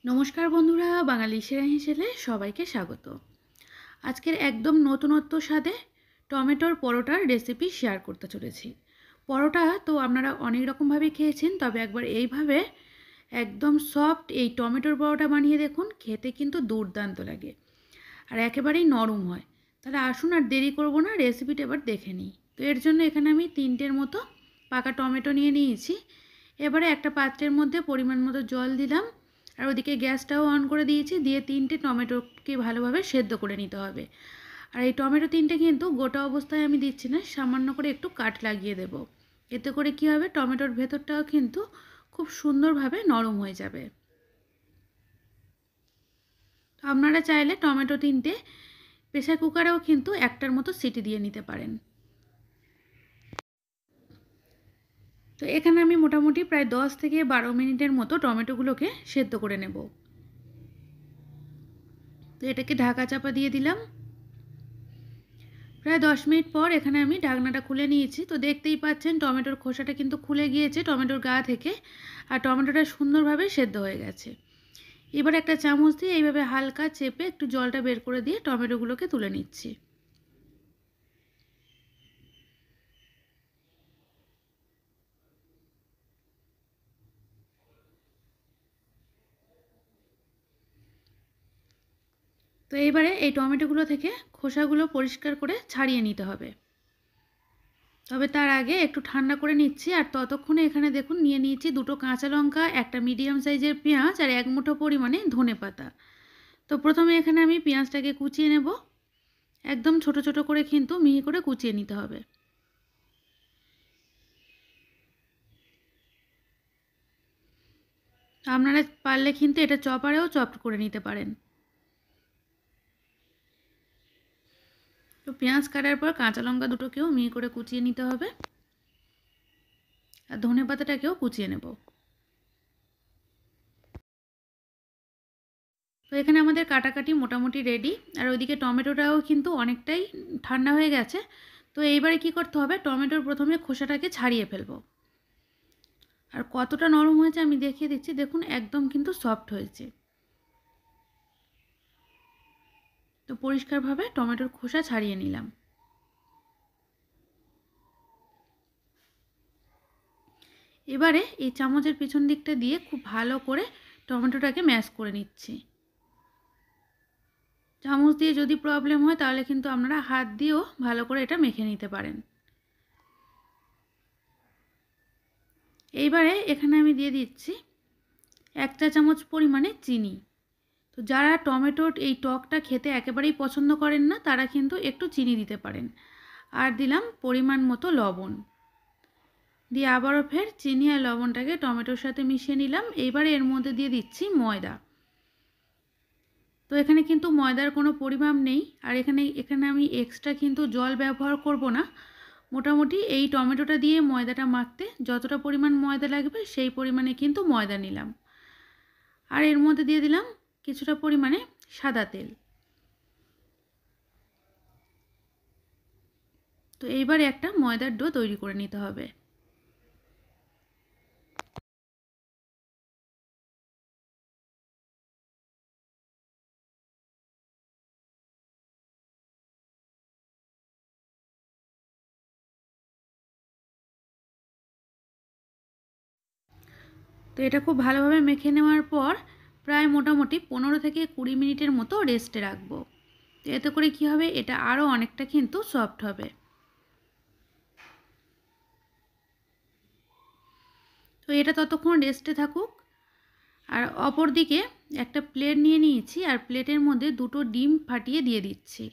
নমস্কার বন্ধুরা, বাঙালি সেরা হিসেবে সবাইকে স্বাগত। আজকের একদম নতুনত্ব স্বাদে টমেটোর পরোটার রেসিপি শেয়ার করতে চলেছি। পরোটা তো আপনারা অনেক রকমভাবে খেয়েছেন, তবে একবার এইভাবে একদম সফট এই টমেটোর পরোটা বানিয়ে দেখুন, খেতে কিন্তু দুর্দান্ত লাগে আর একেবারেই নরম হয়। তাহলে আসুন আর দেরি করব না, রেসিপিটা এবার দেখে নিই। তো এর জন্য এখানে আমি 3টের মতো পাকা টমেটো নিয়ে নিয়েছি। এবারে একটা পাত্রের মধ্যে পরিমাণ মতো জল দিলাম আর ওদিকে গ্যাসটাও অন করে দিয়েছি। দিয়ে 3টে টমেটোকে ভালোভাবে সেদ্ধ করে নিতে হবে। আর এই টমেটো 3টে কিন্তু গোটা অবস্থায় আমি দিচ্ছি না, সামান্য করে একটু কাট লাগিয়ে দেব। এতে করে কী হবে, টমেটোর ভেতরটাও কিন্তু খুব সুন্দরভাবে নরম হয়ে যাবে। আপনারা চাইলে টমেটো 3টে প্রেসার কুকারেও কিন্তু একটার মতো সিটি দিয়ে নিতে পারেন। তো এখানে আমি মোটামুটি প্রায় 10 থেকে 12 মিনিটের মতো টমেটোগুলোকে সেদ্ধ করে নেব। তো এটাকে ঢাকা চাপা দিয়ে দিলাম। প্রায় 10 মিনিট পর এখানে আমি ঢাকনাটা খুলে নিয়েছি। তো দেখতেই পাচ্ছেন টমেটোর খোসাটা কিন্তু খুলে গিয়েছে টমেটোর গা থেকে, আর টমেটোটা সুন্দরভাবে সেদ্ধ হয়ে গেছে। এবার একটা চামচ দিয়ে এইভাবে হালকা চেপে একটু জলটা বের করে দিয়ে টমেটোগুলোকে তুলে নিচ্ছি। তো এইবারে এই টমেটোগুলো থেকে খোসাগুলো পরিষ্কার করে ছাড়িয়ে নিতে হবে। তবে তার আগে একটু ঠান্ডা করে নিচ্ছি। আর ততক্ষণে এখানে দেখুন নিয়ে নিয়েছি 2টো কাঁচা লঙ্কা, একটা মিডিয়াম সাইজের পেঁয়াজ আর 1 মুঠো পরিমাণে ধনেপাতা। তো প্রথমে এখানে আমি পেঁয়াজটাকে কুচিয়ে নেব। একদম ছোট ছোট করে কিন্তু মিহি করে কুচিয়ে নিতে হবে। আপনারা পারলে কিন্তু এটা চপারেও চপ করে নিতে পারেন। তো পেঁয়াজ কাটার পর কাঁচা লঙ্কা দুটোকেও মিহি করে কুচিয়ে নিতে হবে, আর ধনেপাতাটাকেও কুচিয়ে নেব। তো এখানে আমাদের কাটাকাটি মোটামুটি রেডি। আর ওইদিকে টমেটোটাও কিন্তু অনেকটাই ঠান্ডা হয়ে গেছে। তো এইবারে কি করতে হবে, টমেটোর প্রথমে খোসাটাকে ছাড়িয়ে ফেলবো। আর কতটা নরম হয়েছে আমি দেখিয়ে দিচ্ছি, দেখুন একদম কিন্তু সফট হয়েছে। তো পরিষ্কারভাবে টমেটোর খোসা ছাড়িয়ে নিলাম। এবারে এই চামচের পিছন দিকটা দিয়ে খুব ভালো করে টমেটোটাকে ম্যাশ করে নিচ্ছি। চামচ দিয়ে যদি প্রবলেম হয় তাহলে কিন্তু আপনারা হাত দিয়েও ভালো করে এটা মেখে নিতে পারেন। এইবারে এখানে আমি দিয়ে দিচ্ছি 1 চা চামচ পরিমাণে চিনি। তো যারা টমেটোর এই টকটা খেতে একেবারেই পছন্দ করেন না তারা কিন্তু একটু চিনি দিতে পারেন। আর দিলাম পরিমাণ মতো লবণ। দিয়ে আবারও ফের চিনি আর লবণটাকে টমেটোর সাথে মিশিয়ে নিলাম। এইবারে এর মধ্যে দিয়ে দিচ্ছি ময়দা। তো এখানে কিন্তু ময়দার কোনো পরিমাপ নেই, আর এখানে আমি এক্সট্রা কিন্তু জল ব্যবহার করব না। মোটামুটি এই টমেটোটা দিয়ে ময়দাটা মাখতে যতটা পরিমাণ ময়দা লাগবে সেই পরিমাণে কিন্তু ময়দা নিলাম। আর এর মধ্যে দিয়ে দিলাম কিছুটা পরিমাণে সাদা তেল। তো এইবার একটা ময়দার ডো তৈরি করে নিতে হবে। তো এটা খুব ভালোভাবে মেখে নেওয়ার পর প্রায় মোটামুটি 15 থেকে 20 মিনিটের মতো রেস্টে রাখবো। তো এতে করে কী হবে, এটা আরও অনেকটা কিন্তু সফট হবে। তো এটা ততক্ষণ রেস্টে থাকুক। আর অপর দিকে একটা প্লেট নিয়ে নিয়েছি, আর প্লেটের মধ্যে 2টো ডিম ফাটিয়ে দিয়ে দিচ্ছি।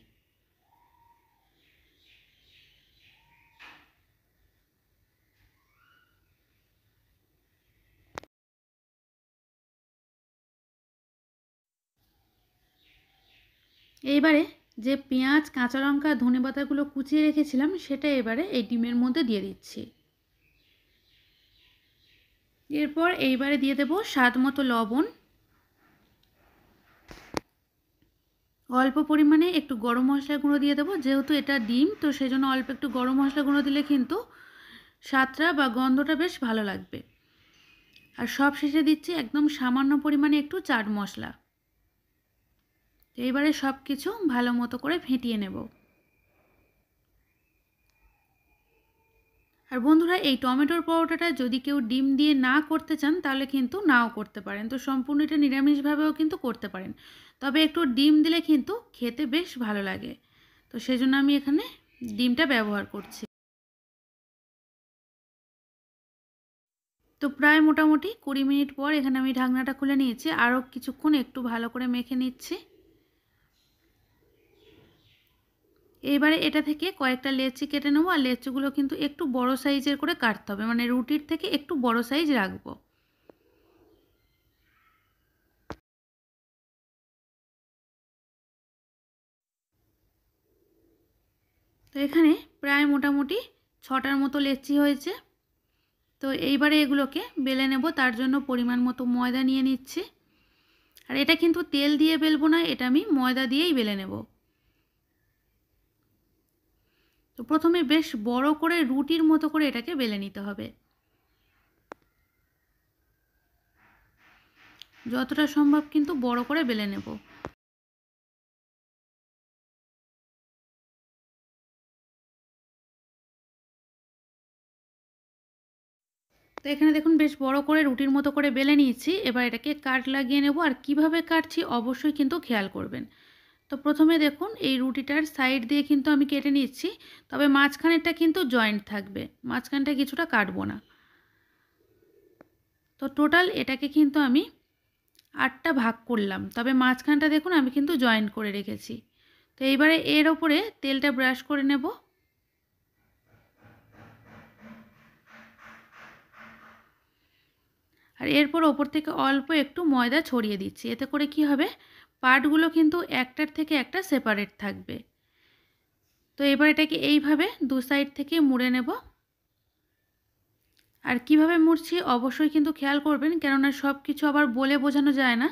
এইবারে যে পেঁয়াজ, কাঁচা লঙ্কা, ধনেপাতাগুলো কুচিয়ে রেখেছিলাম সেটা এবারে এই ডিমের মধ্যে দিয়ে দিচ্ছি। এরপর এইবারে দিয়ে দেব স্বাদ মতো লবণ, অল্প পরিমাণে একটু গরম মশলা গুঁড়ো দিয়ে দেবো। যেহেতু এটা ডিম তো সেজন্য অল্প একটু গরম মশলা গুঁড়ো দিলে কিন্তু স্বাদটা বা গন্ধটা বেশ ভালো লাগবে। আর সব শেষে দিচ্ছি একদম সামান্য পরিমাণে একটু চাট মশলা। তো এবারে সব কিছু ভালো মতো করে ফেটিয়ে নেব। আর বন্ধুরা, এই টমেটোর পরোটাটা যদি কেউ ডিম দিয়ে না করতে চান তাহলে কিন্তু নাও করতে পারেন। তো সম্পূর্ণ এটা নিরামিষভাবেও কিন্তু করতে পারেন, তবে একটু ডিম দিলে কিন্তু খেতে বেশ ভালো লাগে। তো সেজন্য আমি এখানে ডিমটা ব্যবহার করছি। তো প্রায় মোটামুটি 20 মিনিট পর এখানে আমি ঢাকনাটা খুলে নিয়েছি। আরও কিছুক্ষণ একটু ভালো করে মেখে নিচ্ছি। এবারে এটা থেকে কয়েকটা লেচি কেটে নেবো। আর লেচিগুলো কিন্তু একটু বড় সাইজের করে কাটতে হবে, মানে রুটির থেকে একটু বড় সাইজ রাখবো। তো এখানে প্রায় মোটামুটি 6টার মতো লেচি হয়েছে। তো এইবারে এগুলোকে বেলে নেব। তার জন্য পরিমাণ মতো ময়দা নিয়ে নিচ্ছি। আর এটা কিন্তু তেল দিয়ে বেলবো না, এটা আমি ময়দা দিয়েই বেলে নেব। তো প্রথমে বেশ বড় করে রুটির মতো করে এটাকে বেলে নিতে হবে। যতটা সম্ভব কিন্তু বড় করে বেলে নেব। তো এখানে দেখুন বেশ বড় করে রুটির মতো করে বেলে নিয়েছি। এবার এটাকে কাট লাগিয়ে নেব। আর কিভাবে কাটছি অবশ্যই কিন্তু খেয়াল করবেন। তো প্রথমে দেখুন এই রুটিটার সাইড দিয়ে কিন্তু আমি কেটে নিচ্ছি, তবে মাঝখানেরটা কিন্তু জয়েন্ট থাকবে, মাঝখানটা কিছুটা কাটবো না। তো টোটাল এটাকে কিন্তু আমি 8টা ভাগ করলাম, তবে মাঝখানটা দেখুন আমি কিন্তু জয়েন্ট করে রেখেছি। তো এইবারে এর ওপরে তেলটা ব্রাশ করে নেব। আর এরপর ওপর থেকে অল্প একটু ময়দা ছড়িয়ে দিচ্ছি। এতে করে কি হবে, পার্টগুলো কিন্তু একটার থেকে একটা সেপারেট থাকবে। তো এবার এটাকে এইভাবে দু সাইড থেকে মুড়ে নেব। আর কিভাবে মুড়ছি অবশ্যই কিন্তু খেয়াল করবেন, কেননা সব কিছু আবার বলে বোঝানো যায় না।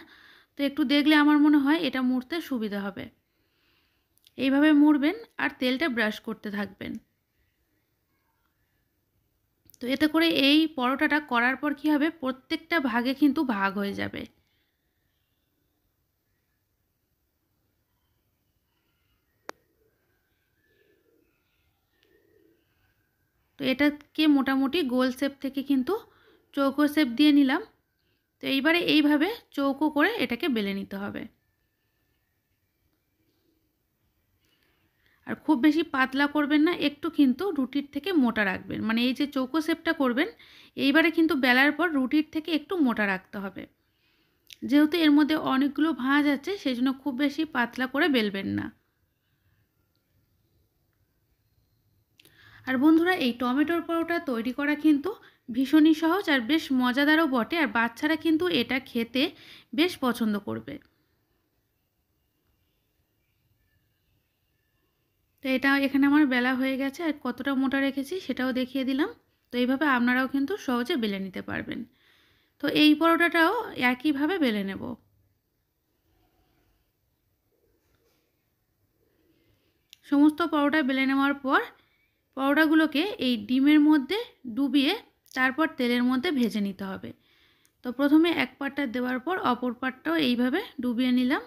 তো একটু দেখলে আমার মনে হয় এটা মুড়তে সুবিধা হবে। এইভাবে মুড়বেন আর তেলটা ব্রাশ করতে থাকবেন। তো এতে করে এই পরোটাটা করার পর কী হবে, প্রত্যেকটা ভাগে কিন্তু ভাগ হয়ে যাবে। তো এটাকে মোটামুটি গোল শেপ থেকে কিন্তু চৌকো শেপ দিয়ে নিলাম। তো এইবারে এইভাবে চৌকো করে এটাকে বেলে নিতে হবে। আর খুব বেশি পাতলা করবেন না, একটু কিন্তু রুটির থেকে মোটা রাখবেন। মানে এই যে চৌকো শেপটা করবেন, এইবারে কিন্তু বেলার পর রুটির থেকে একটু মোটা রাখতে হবে। যেহেতু এর মধ্যে অনেকগুলো ভাঁজ আছে, সেই জন্য খুব বেশি পাতলা করে বেলবেন না। আর বন্ধুরা, এই টমেটোর পরোটা তৈরি করা কিন্তু ভীষণই সহজ আর বেশ মজাদারও বটে। আর বাচ্চারা কিন্তু এটা খেতে বেশ পছন্দ করবে। তো এটা এখানে আমার বেলা হয়ে গেছে, আর কতটা মোটা রেখেছি সেটাও দেখিয়ে দিলাম। তো এইভাবে আপনারাও কিন্তু সহজে বেলে নিতে পারবেন। তো এই পরোটাটাও একইভাবে বেলে নেব। সমস্ত পরোটা বেলে নেওয়ার পর পরোটাগুলোকে এই ডিমের মধ্যে ডুবিয়ে তারপর তেলের মধ্যে ভেজে নিতে হবে। তো প্রথমে এক পাটটা দেওয়ার পর অপর পাটটাও এইভাবে ডুবিয়ে নিলাম,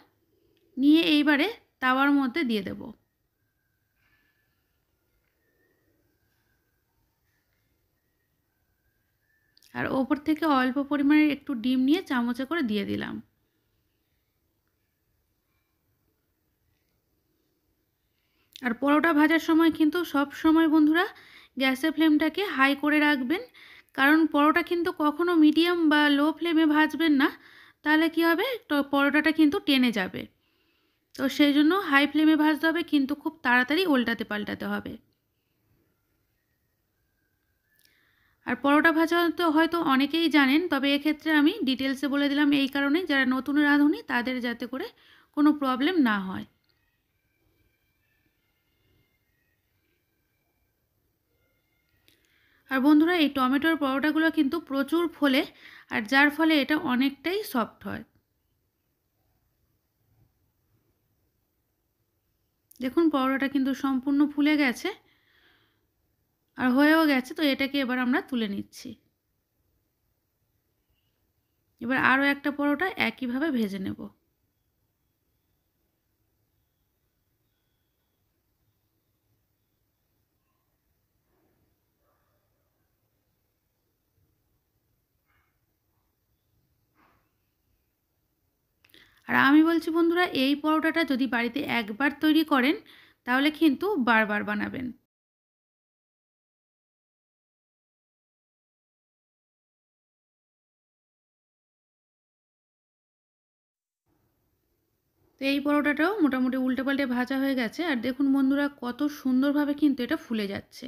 নিয়ে এইবারে তাওয়ার মধ্যে দিয়ে দেব। আর ওপর থেকে অল্প পরিমাণের একটু ডিম নিয়ে চামচে করে দিয়ে দিলাম। আর পরোটা ভাজার সময় কিন্তু সব সময় বন্ধুরা গ্যাসের ফ্লেমটাকে হাই করে রাখবেন, কারণ পরোটা কিন্তু কখনো মিডিয়াম বা লো ফ্লেমে ভাজবেন না, তাহলে কি হবে, তো পরোটাটা কিন্তু টেনে যাবে। তো সেই জন্য হাই ফ্লেমে ভাজতে হবে, কিন্তু খুব তাড়াতাড়ি উল্টাতে পাল্টাতে হবে। আর পরোটা ভাজা তো হয়তো অনেকেই জানেন, তবে এক্ষেত্রে আমি ডিটেলসে বলে দিলাম এই কারণে, যারা নতুন রাঁধুনি তাদের যাতে করে কোনো প্রবলেম না হয়। আর বন্ধুরা, এই টমেটোর পরোটাগুলো কিন্তু প্রচুর ফোলে, আর যার ফলে এটা অনেকটাই সফট হয়। দেখুন পরোটাটা কিন্তু সম্পূর্ণ ফুলে গেছে আর হয়েও গেছে। তো এটাকে এবার আমরা তুলে নিচ্ছি। এবার আরও একটা পরোটা একইভাবে ভেজে নেব। আর আমি বলছি বন্ধুরা, এই পরোটাটা যদি বাড়িতে একবার তৈরি করেন তাহলে কিন্তু বারবার বানাবেন। তো এই পরোটাটাও মোটামুটি উল্টে পাল্টে ভাজা হয়ে গেছে। আর দেখুন বন্ধুরা, কত সুন্দরভাবে কিন্তু এটা ফুলে যাচ্ছে।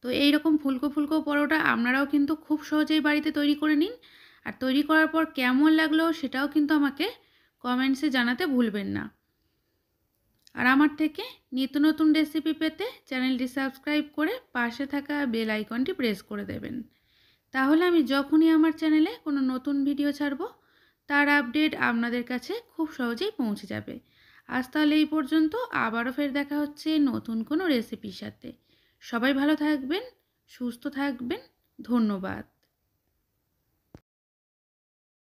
তো এই রকম ফুলকো ফুলকো পরোটা আপনারাও কিন্তু খুব সহজেই বাড়িতে তৈরি করে নিন। আর তৈরি করার পর কেমন লাগলো সেটাও কিন্তু আমাকে কমেন্টসে জানাতে ভুলবেন না। আর আমার থেকে নিত্য নতুন রেসিপি পেতে চ্যানেলটি সাবস্ক্রাইব করে পাশে থাকা বেল আইকনটি প্রেস করে দেবেন। তাহলে আমি যখনই আমার চ্যানেলে কোনো নতুন ভিডিও ছাড়ব তার আপডেট আপনাদের কাছে খুব সহজেই পৌঁছে যাবে। আজ তাহলে এই পর্যন্ত, আবারও ফের দেখা হচ্ছে নতুন কোনো রেসিপির সাথে। সবাই ভালো থাকবেন, সুস্থ থাকবেন। ধন্যবাদ।